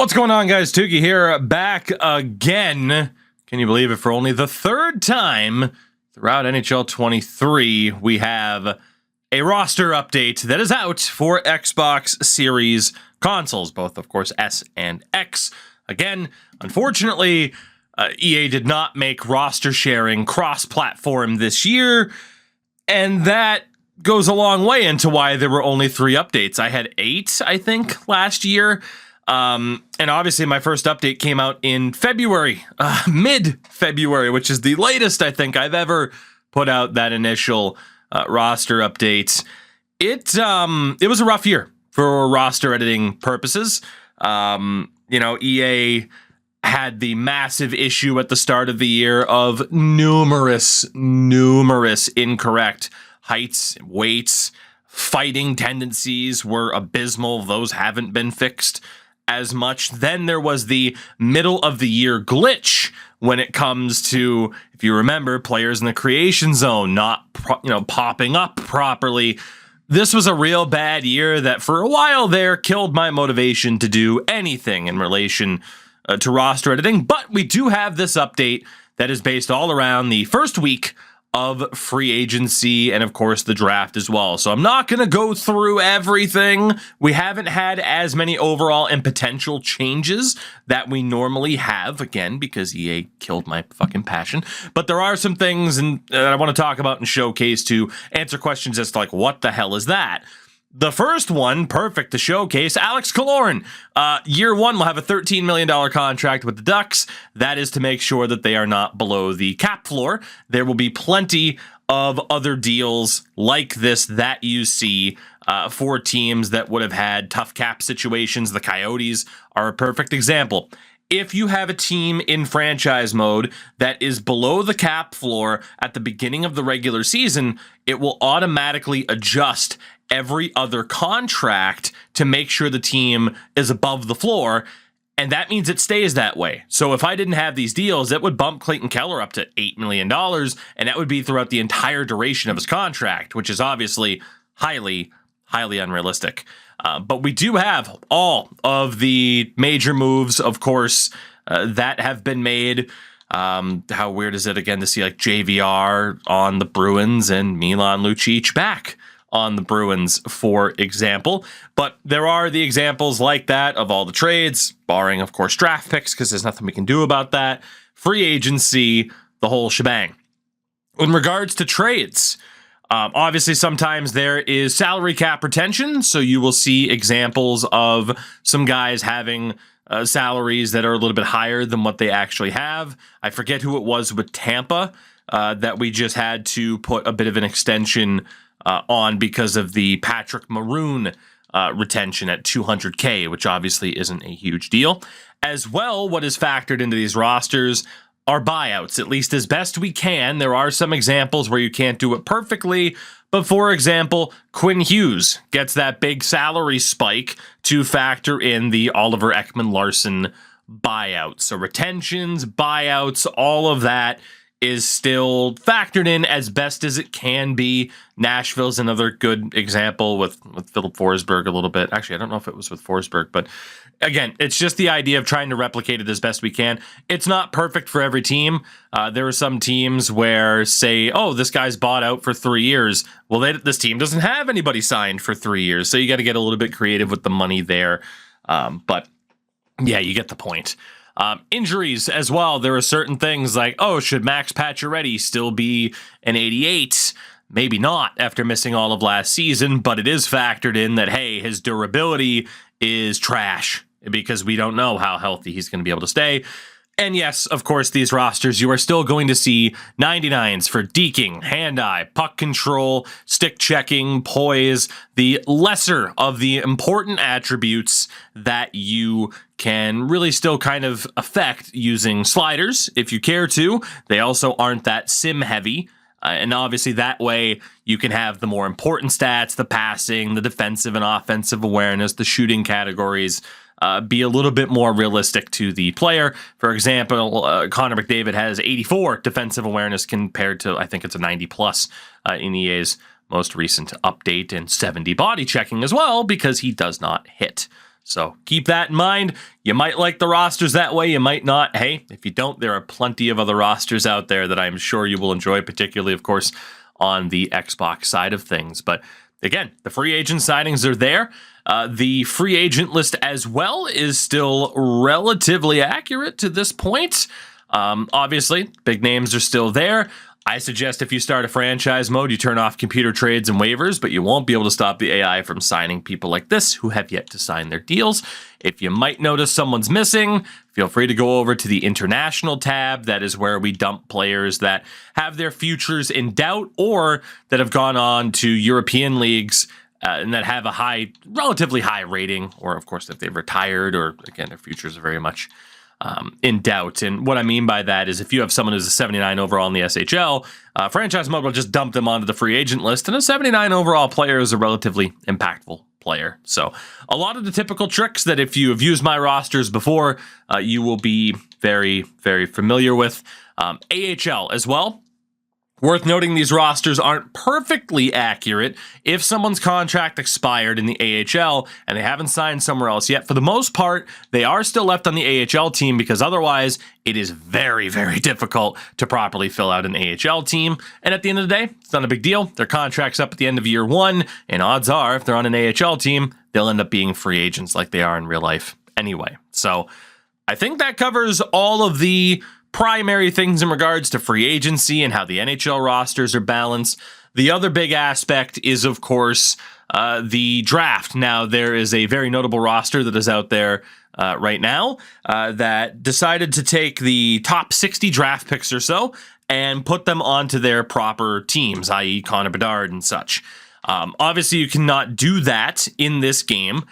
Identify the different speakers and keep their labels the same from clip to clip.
Speaker 1: What's going on, guys? Tougie here, back again. Can you believe it? For only the third time throughout NHL 23, we have a roster update that is out for Xbox Series consoles, both, of course, S and X. Again, unfortunately, EA did not make roster sharing cross-platform this year, and that goes a long way into why there were only 3 updates. I had 8, I think, last year. And obviously my first update came out in February, mid-February, which is the latest I think I've ever put out that initial roster update. It was a rough year for roster editing purposes. EA had the massive issue at the start of the year of numerous incorrect heights, weights, fighting tendencies were abysmal. Those haven't been fixed as much. Then there was the middle of the year glitch when it comes to, if you remember, players in the creation zone not popping up properly. This was a real bad year that for a while there killed my motivation to do anything in relation to roster editing. But we do have this update that is based all around the first week of free agency and, of course, the draft as well. So I'm not going to go through everything. We haven't had as many overall and potential changes that we normally have, again, because EA killed my fucking passion. But there are some things that I want to talk about and showcase to answer questions as to, like, what the hell is that? The first one, perfect to showcase, Alex Killorn. Year 1 will have a $13 million contract with the Ducks. That is to make sure that they are not below the cap floor. There will be plenty of other deals like this that you see for teams that would have had tough cap situations. The Coyotes are a perfect example. If you have a team in franchise mode that is below the cap floor at the beginning of the regular season, it will automatically adjust every other contract to make sure the team is above the floor, and that means it stays that way. So if I didn't have these deals, it would bump Clayton Keller up to $8 million, and that would be throughout the entire duration of his contract, which is obviously highly unrealistic. But we do have all of the major moves, of course, that have been made. How weird is it, again, to see like JVR on the Bruins and Milan Lucic back on the Bruins, for example. But there are the examples like that of all the trades, barring, of course, draft picks, because there's nothing we can do about that. Free agency, the whole shebang. In regards to trades, obviously sometimes there is salary cap retention, so you will see examples of some guys having salaries that are a little bit higher than what they actually have. I forget who it was with Tampa that we just had to put a bit of an extension on because of the Patrick Maroon retention at $200K, which obviously isn't a huge deal. As well, what is factored into these rosters are buyouts, at least as best we can. There are some examples where you can't do it perfectly, but for example, Quinn Hughes gets that big salary spike to factor in the Oliver Ekman-Larsson buyout. So retentions, buyouts, all of that is still factored in as best as it can be. Nashville's another good example with Philip Forsberg a little bit. Actually, I don't know if it was with Forsberg, but again, it's just the idea of trying to replicate it as best we can. It's not perfect for every team. There are some teams where, say, oh, this guy's bought out for 3 years. Well, this team doesn't have anybody signed for 3 years, so you got to get a little bit creative with the money there. But yeah, you get the point. Injuries as well. There are certain things like, oh, should Max Pacioretty still be an 88? Maybe not after missing all of last season, but it is factored in that, hey, his durability is trash because we don't know how healthy he's going to be able to stay. And yes, of course, these rosters, you are still going to see 99s for deking, hand-eye, puck control, stick checking, poise, the lesser of the important attributes that you can really still kind of affect using sliders if you care to. They also aren't that sim heavy. And obviously that way you can have the more important stats, the passing, the defensive and offensive awareness, the shooting categories, be a little bit more realistic to the player. For example, Connor McDavid has 84 defensive awareness compared to, I think it's a 90 plus in EA's most recent update, and 70 body checking as well because he does not hit. So keep that in mind. You might like the rosters that way. You might not. Hey, if you don't, there are plenty of other rosters out there that I'm sure you will enjoy, particularly, of course, on the Xbox side of things. But again, the free agent signings are there. The free agent list as well is still relatively accurate to this point. Obviously, big names are still there. I suggest if you start a franchise mode, you turn off computer trades and waivers, but you won't be able to stop the AI from signing people like this who have yet to sign their deals. If you might notice someone's missing, feel free to go over to the international tab. That is where we dump players that have their futures in doubt or that have gone on to European leagues and that have a relatively high rating, or of course if they've retired, or again, their futures are very much in doubt. And what I mean by that is if you have someone who's a 79 overall in the SHL, franchise mode will just dump them onto the free agent list, and a 79 overall player is a relatively impactful player. So a lot of the typical tricks that if you have used my rosters before, you will be very, very familiar with. AHL as well. Worth noting, these rosters aren't perfectly accurate if someone's contract expired in the AHL and they haven't signed somewhere else yet. For the most part, they are still left on the AHL team because otherwise it is very, very difficult to properly fill out an AHL team. And at the end of the day, it's not a big deal. Their contract's up at the end of year one, and odds are if they're on an AHL team, they'll end up being free agents like they are in real life anyway. So I think that covers all of the primary things in regards to free agency and how the NHL rosters are balanced. The other big aspect is, of course, the draft. Now, there is a very notable roster that is out there right now that decided to take the top 60 draft picks or so and put them onto their proper teams, i.e. Connor Bedard and such. Obviously, you cannot do that in this game.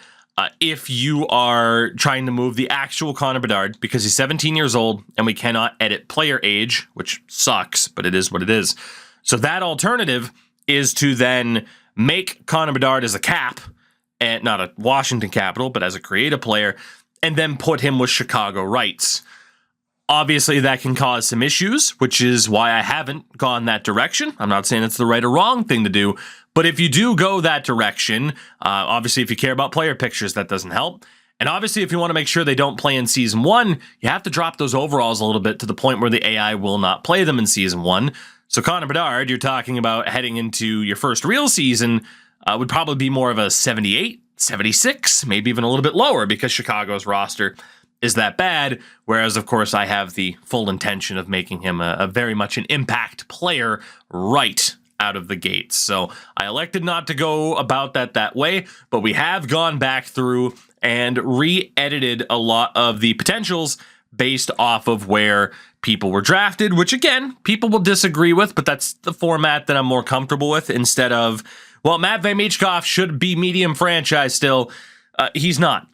Speaker 1: If you are trying to move the actual Connor Bedard, because he's 17 years old and we cannot edit player age, which sucks, but it is what it is. So that alternative is to then make Connor Bedard as a cap, and not a Washington Capital, but as a creative player, and then put him with Chicago rights. Obviously, that can cause some issues, which is why I haven't gone that direction. I'm not saying it's the right or wrong thing to do, but if you do go that direction, obviously, if you care about player pictures, that doesn't help. And obviously, if you want to make sure they don't play in Season 1, you have to drop those overalls a little bit to the point where the AI will not play them in Season 1. So Connor Bedard, you're talking about heading into your first real season, would probably be more of a 78, 76, maybe even a little bit lower because Chicago's roster is that bad. Whereas, of course, I have the full intention of making him a very much an impact player right out of the gates. So I elected not to go about that way, but we have gone back through and re-edited a lot of the potentials based off of where people were drafted, which again, people will disagree with, but that's the format that I'm more comfortable with instead of, well, Matvei Michkov should be medium franchise still. He's not.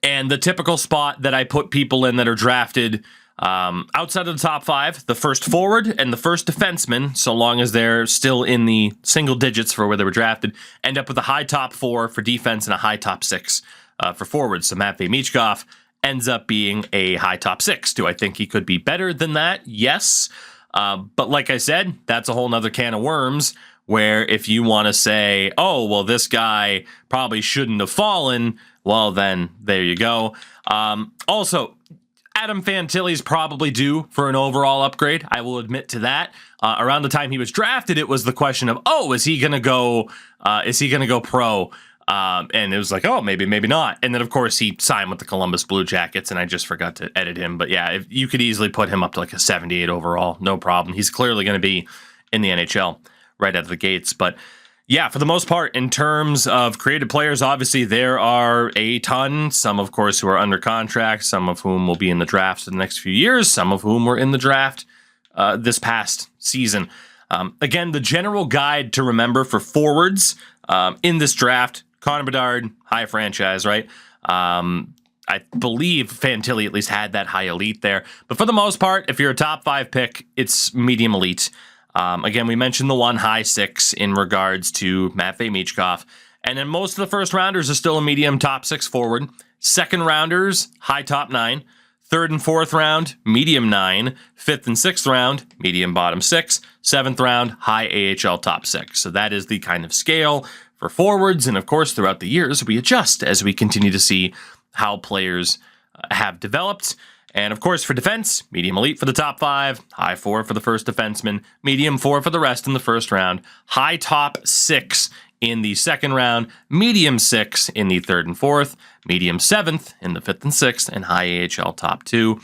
Speaker 1: And the typical spot that I put people in that are drafted outside of the top 5, the first forward and the first defenseman, so long as they're still in the single digits for where they were drafted, end up with a high top 4 for defense and a high top 6 for forwards. So Matvei Michkov ends up being a high top 6. Do I think he could be better than that? Yes. But like I said, that's a whole nother can of worms where if you want to say, oh, well, this guy probably shouldn't have fallen, well, then there you go. Also, Adam Fantilli's probably due for an overall upgrade. I will admit to that. Around the time he was drafted, it was the question of, oh, is he going to go pro? And it was like, oh, maybe not. And then, of course, he signed with the Columbus Blue Jackets, and I just forgot to edit him. But yeah, if you could easily put him up to like a 78 overall, no problem. He's clearly going to be in the NHL right out of the gates. But yeah, for the most part, in terms of creative players, obviously there are a ton. Some, of course, who are under contract, some of whom will be in the draft in the next few years, some of whom were in the draft this past season. Again, the general guide to remember for forwards in this draft, Connor Bedard, high franchise, right? I believe Fantilli at least had that high elite there. But for the most part, if you're a top 5 pick, it's medium elite. Again, we mentioned the one high 6 in regards to Matvei Michkov. And then most of the first rounders are still a medium top 6 forward. Second rounders, high top 9. Third and fourth round, medium 9. Fifth and sixth round, medium bottom 6. Seventh round, high AHL top 6. So that is the kind of scale for forwards. And of course, throughout the years, we adjust as we continue to see how players have developed. And of course, for defense, medium elite for the top 5, high 4 for the first defenseman, medium 4 for the rest in the first round, high top 6 in the second round, medium 6 in the third and fourth, medium 7th in the fifth and sixth, and high AHL top 2.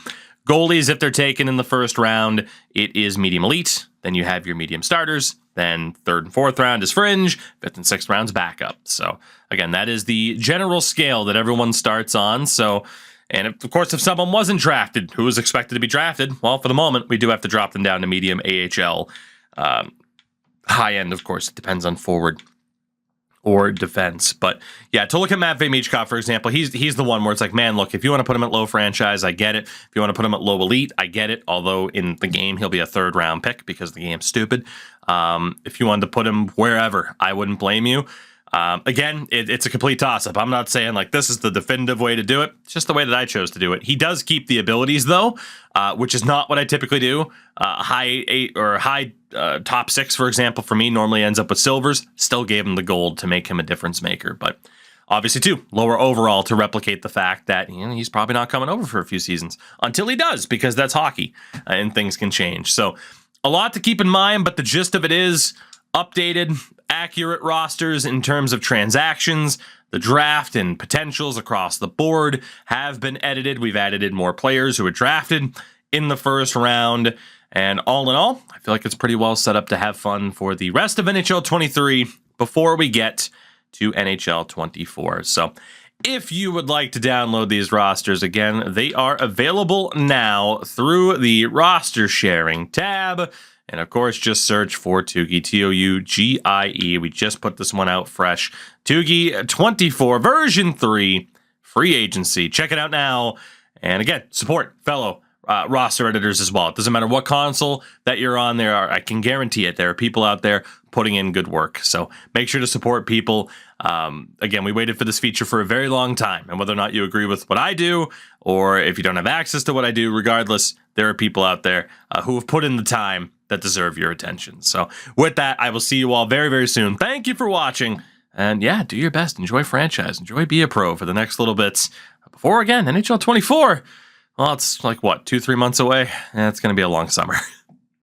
Speaker 1: Goalies, if they're taken in the first round, it is medium elite. Then you have your medium starters. Then third and fourth round is fringe. Fifth and sixth rounds backup. So again, that is the general scale that everyone starts on. So, and of course, if someone wasn't drafted, who was expected to be drafted, well, for the moment, we do have to drop them down to medium AHL. High end, of course, it depends on forward or defense. But yeah, to look at Matvei Michkov, for example, he's the one where it's like, man, look, if you want to put him at low franchise, I get it. If you want to put him at low elite, I get it. Although in the game, he'll be a third round pick because the game's stupid. If you wanted to put him wherever, I wouldn't blame you. Again, it's a complete toss-up. I'm not saying like this is the definitive way to do it. It's just the way that I chose to do it. He does keep the abilities though, which is not what I typically do. High 8 or high top 6, for example, for me normally ends up with silvers. Still gave him the gold to make him a difference maker, but obviously too lower overall to replicate the fact that he's probably not coming over for a few seasons until he does, because that's hockey and things can change. So a lot to keep in mind, but the gist of it is updated, accurate rosters in terms of transactions. The draft and potentials across the board have been edited. We've added in more players who were drafted in the first round. And all in all, I feel like it's pretty well set up to have fun for the rest of NHL 23 before we get to NHL 24. So if you would like to download these rosters, again, they are available now through the roster sharing tab. And of course, just search for Tougie, Tougie. We just put this one out fresh. Tougie 24 version 3 free agency. Check it out now. And again, support fellow roster editors as well. It doesn't matter what console that you're on there. I can guarantee it. There are people out there putting in good work. So make sure to support people. Again, we waited for this feature for a very long time. And whether or not you agree with what I do, or if you don't have access to what I do, regardless, there are people out there who have put in the time that deserve your attention. So with that, I will see you all very, very soon. Thank you for watching. And yeah, do your best. Enjoy franchise. Enjoy Be a Pro for the next little bits. Before, again, NHL 24. Well, it's like, what, 2-3 months away? It's going to be a long summer.